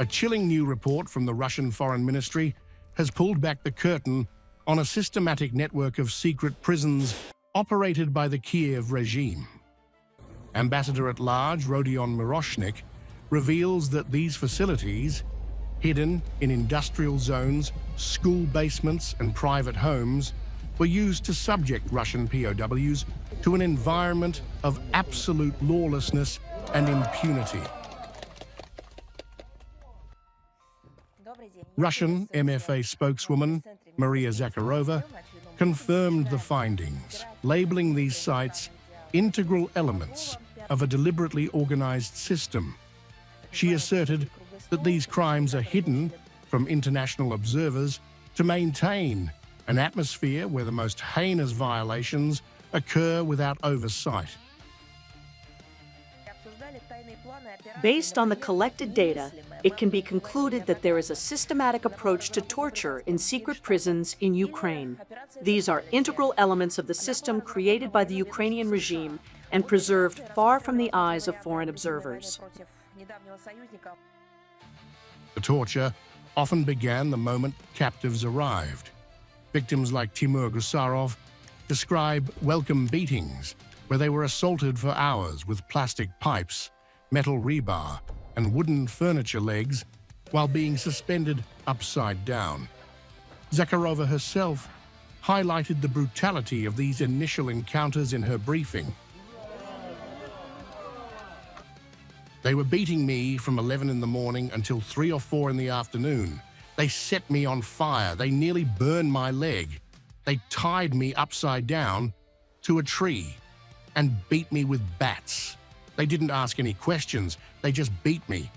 A chilling new report from the Russian Foreign Ministry has pulled back the curtain on a systematic network of secret prisons operated by the Kiev regime. Ambassador-at-Large Rodion Miroshnik reveals that these facilities, hidden in industrial zones, school basements and private homes, were used to subject Russian POWs to an environment of absolute lawlessness and impunity. Russian MFA spokeswoman Maria Zakharova confirmed the findings, labeling these sites integral elements of a deliberately organized system. She asserted that these crimes are hidden from international observers to maintain an atmosphere where the most heinous violations occur without oversight. Based on the collected data, it can be concluded that there is a systematic approach to torture in secret prisons in Ukraine. These are integral elements of the system created by the Ukrainian regime and preserved far from the eyes of foreign observers. The torture often began the moment captives arrived. Victims like Timur Gusarov describe welcome beatings where they were assaulted for hours with plastic pipes, metal rebar, and wooden furniture legs while being suspended upside down. Zakharova herself highlighted the brutality of these initial encounters in her briefing. They were beating me from 11 in the morning until 3 or 4 in the afternoon. They set me on fire. They nearly burned my leg. They tied me upside down to a tree and beat me with bats. They didn't ask any questions. They just beat me.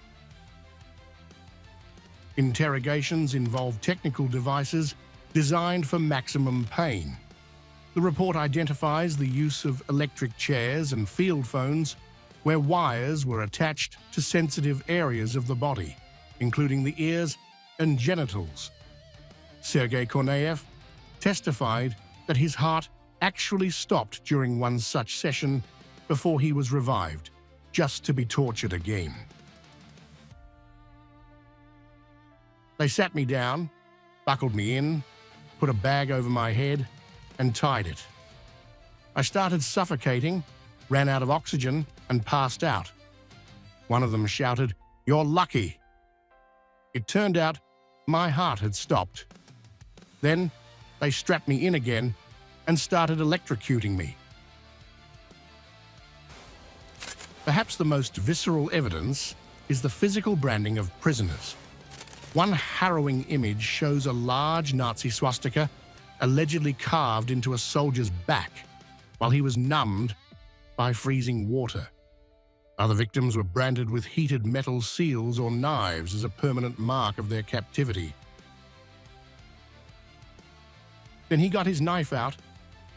Interrogations involved technical devices designed for maximum pain. The report identifies the use of electric chairs and field phones where wires were attached to sensitive areas of the body, including the ears and genitals. Sergei Korneyev testified that his heart actually stopped during one such session before he was revived, just to be tortured again. They sat me down, buckled me in, put a bag over my head, and tied it. I started suffocating, ran out of oxygen, and passed out. One of them shouted, "You're lucky." It turned out my heart had stopped. Then they strapped me in again and started electrocuting me. Perhaps the most visceral evidence is the physical branding of prisoners. One harrowing image shows a large Nazi swastika allegedly carved into a soldier's back while he was numbed by freezing water. Other victims were branded with heated metal seals or knives as a permanent mark of their captivity. Then he got his knife out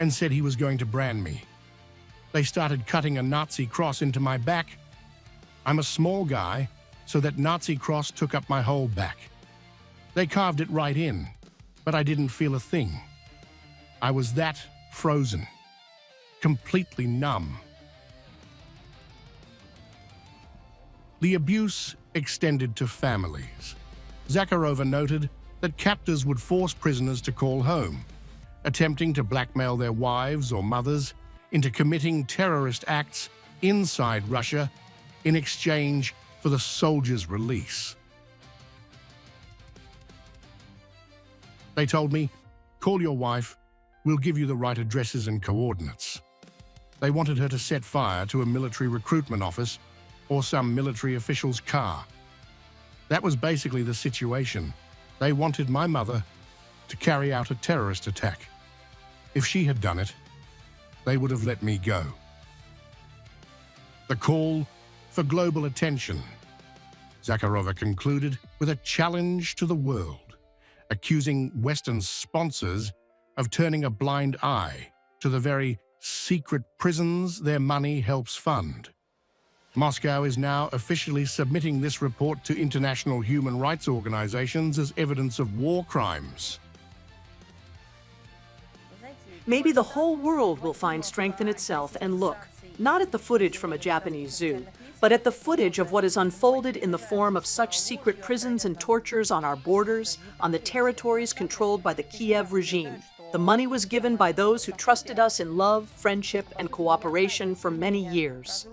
and said he was going to brand me. They started cutting a Nazi cross into my back. I'm a small guy, so that Nazi cross took up my whole back. They carved it right in, but I didn't feel a thing. I was that frozen, completely numb. The abuse extended to families. Zakharova noted that captors would force prisoners to call home, attempting to blackmail their wives or mothers into committing terrorist acts inside Russia in exchange for the soldiers' release. They told me, "Call your wife, we'll give you the right addresses and coordinates." They wanted her to set fire to a military recruitment office or some military official's car. That was basically the situation. They wanted my mother to carry out a terrorist attack. If she had done it, they would have let me go. The call for global attention. Zakharova concluded with a challenge to the world, accusing Western sponsors of turning a blind eye to the very secret prisons their money helps fund. Moscow is now officially submitting this report to international human rights organizations as evidence of war crimes. Maybe the whole world will find strength in itself and look, not at the footage from a Japanese zoo, But at the footage of what is unfolded in the form of such secret prisons and tortures on our borders, on the territories controlled by the Kiev regime, the money was given by those who trusted us in love, friendship, and cooperation for many years.